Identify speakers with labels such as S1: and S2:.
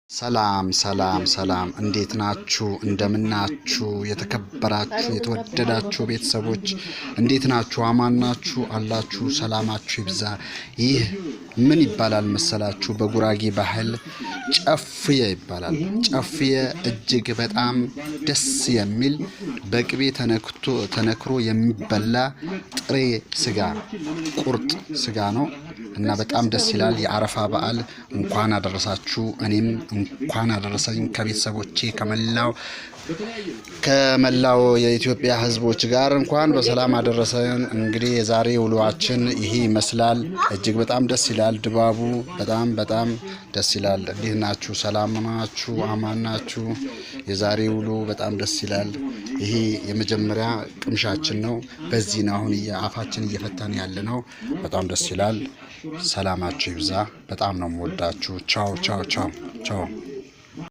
S1: ሰላም ሰላም ሰላም እንዴት ናችሁ እንደምናችሁ የተከበራችሁ የተወደዳችሁ ቤተሰቦች እንዴት ናችሁ አማን ናችሁ አላችሁ ሰላማችሁ ይብዛ። ይህ ምን ይባላል መሰላችሁ? በጉራጌ ባህል ጨፍየ ይባላል። ጨፍየ እጅግ በጣም ደስ የሚል በቅቤ ተነክሮ የሚበላ ጥሬ ስጋ ቁርጥ ስጋ ነው እና በጣም ደስ ይላል። የአረፋ በዓል እንኳን አደረሳችሁ። እኔም እንኳን አደረሰኝ ከቤተሰቦቼ ከመላው የኢትዮጵያ ሕዝቦች ጋር እንኳን በሰላም አደረሰን። እንግዲህ የዛሬ ውሎአችን ይሄ ይመስላል። እጅግ በጣም ደስ ይላል። ድባቡ በጣም ደስ ይላል። እንዴት ናችሁ? ሰላም ናችሁ? አማን ናችሁ? የዛሬ ውሎ በጣም ደስ ይላል። ይሄ የመጀመሪያ ቅምሻችን ነው። በዚህ ነው አሁን አፋችን እየፈታን ያለ ነው። በጣም ደስ ይላል። ሰላማችሁ ይብዛ። በጣም ነው የምወዳችሁ። ቻው ቻው ቻው ቻው።